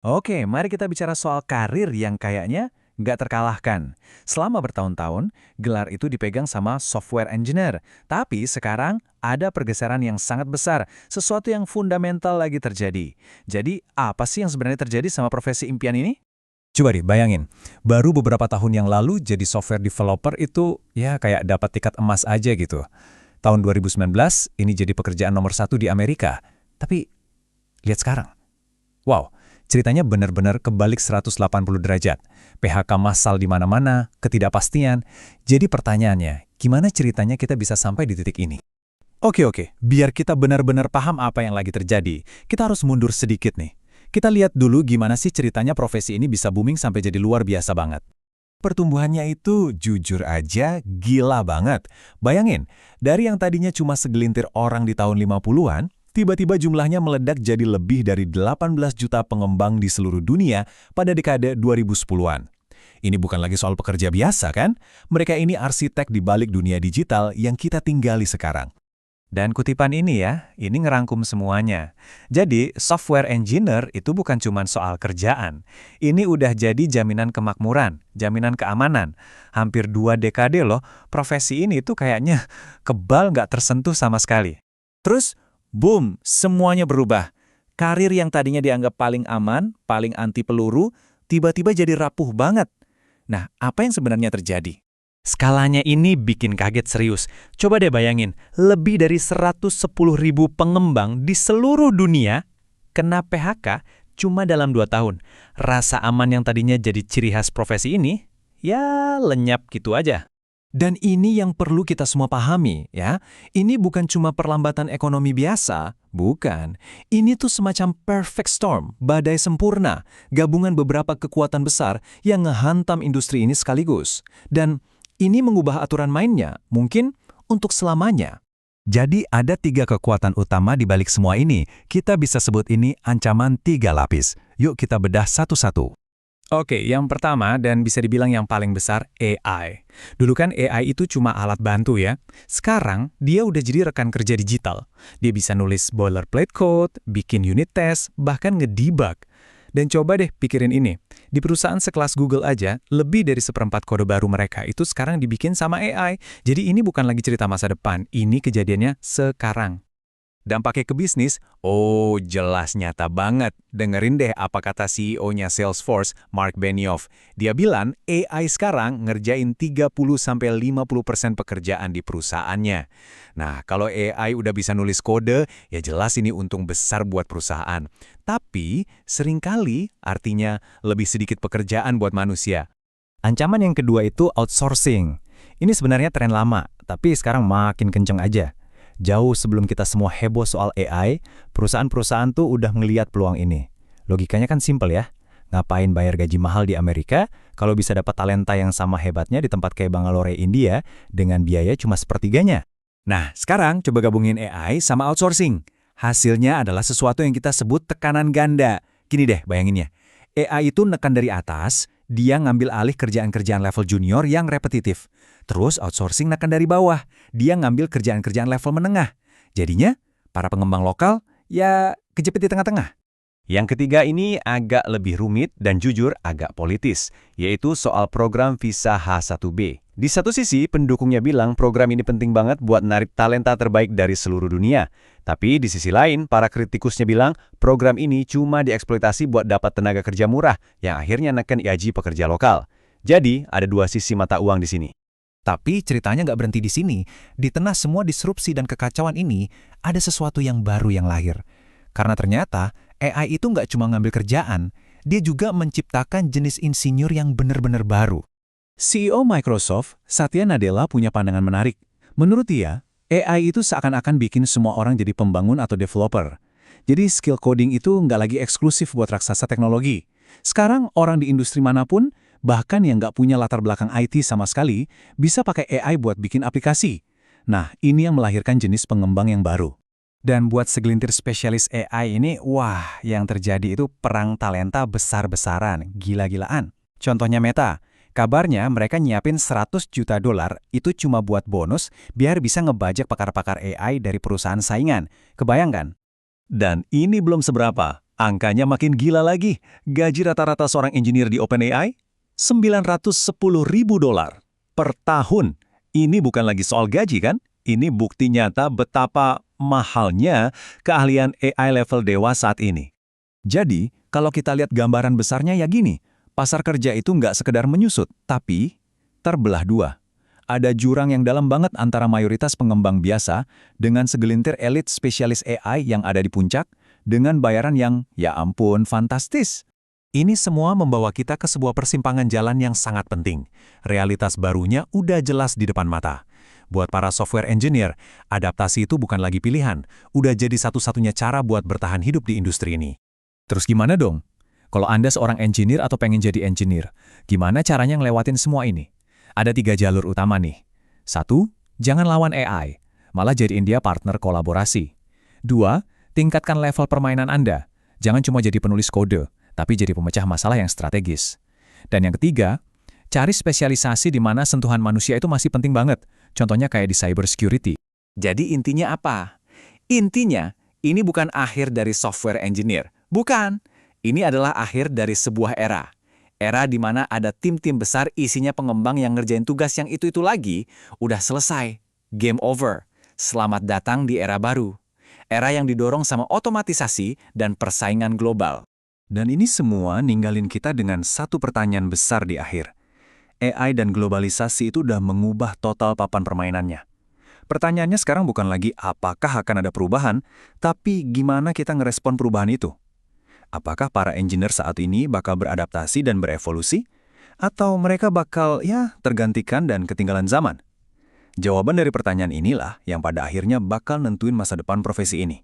Oke, mari kita bicara soal karir yang kayaknya nggak terkalahkan. Selama bertahun-tahun, gelar itu dipegang sama software engineer. Tapi sekarang ada pergeseran yang sangat besar, sesuatu yang fundamental lagi terjadi. Jadi, apa sih yang sebenarnya terjadi sama profesi impian ini? Coba deh bayangin, baru beberapa tahun yang lalu jadi software developer itu ya kayak dapat tiket emas aja gitu. Tahun 2019 ini jadi pekerjaan nomor satu di Amerika. Tapi lihat sekarang. Wow, ceritanya benar-benar kebalik 180 derajat. PHK massal di mana-mana, ketidakpastian. Jadi pertanyaannya, gimana ceritanya kita bisa sampai di titik ini? Oke, biar kita benar-benar paham apa yang lagi terjadi, kita harus mundur sedikit nih. Kita lihat dulu gimana sih ceritanya profesi ini bisa booming sampai jadi luar biasa banget. Pertumbuhannya itu jujur aja gila banget. Bayangin, dari yang tadinya cuma segelintir orang di tahun 50-an, tiba-tiba jumlahnya meledak jadi lebih dari 18 juta pengembang di seluruh dunia pada dekade 2010-an. Ini bukan lagi soal pekerja biasa kan? Mereka ini arsitek di balik dunia digital yang kita tinggali sekarang. Dan kutipan ini ya, ini ngerangkum semuanya. Jadi, software engineer itu bukan cuma soal kerjaan. Ini udah jadi jaminan kemakmuran, jaminan keamanan. Hampir 2 dekade loh, profesi ini tuh kayaknya kebal nggak tersentuh sama sekali. Terus, boom, semuanya berubah. Karir yang tadinya dianggap paling aman, paling anti peluru, tiba-tiba jadi rapuh banget. Nah, apa yang sebenarnya terjadi? Skalanya ini bikin kaget serius. Coba deh bayangin, lebih dari 110.000 pengembang di seluruh dunia kena PHK cuma dalam 2 tahun. Rasa aman yang tadinya jadi ciri khas profesi ini, ya lenyap gitu aja. Dan ini yang perlu kita semua pahami, ya. Ini bukan cuma perlambatan ekonomi biasa, bukan. Ini tuh semacam perfect storm, badai sempurna, gabungan beberapa kekuatan besar yang ngehantam industri ini sekaligus. Dan ini mengubah aturan mainnya, mungkin untuk selamanya. Jadi ada 3 kekuatan utama di balik semua ini. Kita bisa sebut ini ancaman 3 lapis. Yuk kita bedah satu-satu. Oke, yang pertama dan bisa dibilang yang paling besar, AI. Dulu kan AI itu cuma alat bantu ya. Sekarang, dia udah jadi rekan kerja digital. Dia bisa nulis boilerplate code, bikin unit test, bahkan ngedebug. Dan coba deh pikirin ini. Di perusahaan sekelas Google aja, lebih dari 1/4 kode baru mereka itu sekarang dibikin sama AI. Jadi ini bukan lagi cerita masa depan, ini kejadiannya sekarang. Dampaknya ke bisnis, oh jelas nyata banget. Dengerin deh apa kata CEO-nya Salesforce, Mark Benioff. Dia bilang AI sekarang ngerjain 30-50% pekerjaan di perusahaannya. Nah, kalau AI udah bisa nulis kode, ya jelas ini untung besar buat perusahaan. Tapi, seringkali artinya lebih sedikit pekerjaan buat manusia. Ancaman yang kedua itu outsourcing. Ini sebenarnya tren lama, tapi sekarang makin kenceng aja. Jauh sebelum kita semua heboh soal AI, perusahaan-perusahaan tuh udah ngeliat peluang ini. Logikanya kan simpel ya. Ngapain bayar gaji mahal di Amerika kalau bisa dapat talenta yang sama hebatnya di tempat kayak Bangalore, India dengan biaya cuma sepertiganya? Nah, sekarang coba gabungin AI sama outsourcing. Hasilnya adalah sesuatu yang kita sebut tekanan ganda. Gini deh bayanginnya. AI itu nekan dari atas, dia ngambil alih kerjaan-kerjaan level junior yang repetitif. Terus outsourcing nekan dari bawah, dia ngambil kerjaan-kerjaan level menengah. Jadinya, para pengembang lokal, ya kejepit di tengah-tengah. Yang ketiga ini agak lebih rumit dan jujur agak politis, yaitu soal program visa H1B. Di satu sisi, pendukungnya bilang program ini penting banget buat narik talenta terbaik dari seluruh dunia. Tapi di sisi lain, para kritikusnya bilang program ini cuma dieksploitasi buat dapat tenaga kerja murah yang akhirnya neken gaji pekerja lokal. Jadi, ada 2 sisi mata uang di sini. Tapi ceritanya nggak berhenti di sini. Di tengah semua disrupsi dan kekacauan ini, ada sesuatu yang baru yang lahir. Karena ternyata AI itu nggak cuma ngambil kerjaan, dia juga menciptakan jenis insinyur yang benar-benar baru. CEO Microsoft, Satya Nadella punya pandangan menarik. Menurut dia, AI itu seakan-akan bikin semua orang jadi pembangun atau developer. Jadi skill coding itu nggak lagi eksklusif buat raksasa teknologi. Sekarang orang di industri manapun, bahkan yang nggak punya latar belakang IT sama sekali, bisa pakai AI buat bikin aplikasi. Nah, ini yang melahirkan jenis pengembang yang baru. Dan buat segelintir spesialis AI ini, wah, yang terjadi itu perang talenta besar-besaran, gila-gilaan. Contohnya Meta. Kabarnya mereka nyiapin 100 juta dolar itu cuma buat bonus biar bisa ngebajak pakar-pakar AI dari perusahaan saingan. Kebayang kan? Dan ini belum seberapa. Angkanya makin gila lagi. Gaji rata-rata seorang engineer di OpenAI, $910.000 per tahun. Ini bukan lagi soal gaji kan? Ini bukti nyata betapa mahalnya keahlian AI level dewa saat ini. Jadi, kalau kita lihat gambaran besarnya ya gini, pasar kerja itu nggak sekedar menyusut, tapi terbelah dua. Ada jurang yang dalam banget antara mayoritas pengembang biasa dengan segelintir elit spesialis AI yang ada di puncak, dengan bayaran yang, ya ampun, fantastis. Ini semua membawa kita ke sebuah persimpangan jalan yang sangat penting. Realitas barunya udah jelas di depan mata. Buat para software engineer, adaptasi itu bukan lagi pilihan, udah jadi satu-satunya cara buat bertahan hidup di industri ini. Terus gimana dong? Kalau Anda seorang engineer atau pengen jadi engineer, gimana caranya ngelewatin semua ini? Ada 3 jalur utama nih. 1, jangan lawan AI, malah jadiin dia partner kolaborasi. 2, tingkatkan level permainan Anda. Jangan cuma jadi penulis kode, tapi jadi pemecah masalah yang strategis. Dan yang ketiga, cari spesialisasi di mana sentuhan manusia itu masih penting banget. Contohnya kayak di cyber security. Jadi intinya apa? Intinya, ini bukan akhir dari software engineer. Bukan. Ini adalah akhir dari sebuah era. Era di mana ada tim-tim besar isinya pengembang yang ngerjain tugas yang itu-itu lagi, udah selesai. Game over. Selamat datang di era baru. Era yang didorong sama otomatisasi dan persaingan global. Dan ini semua ninggalin kita dengan satu pertanyaan besar di akhir. AI dan globalisasi itu udah mengubah total papan permainannya. Pertanyaannya sekarang bukan lagi apakah akan ada perubahan, tapi gimana kita ngerespon perubahan itu? Apakah para engineer saat ini bakal beradaptasi dan berevolusi? Atau mereka bakal, tergantikan dan ketinggalan zaman? Jawaban dari pertanyaan inilah yang pada akhirnya bakal nentuin masa depan profesi ini.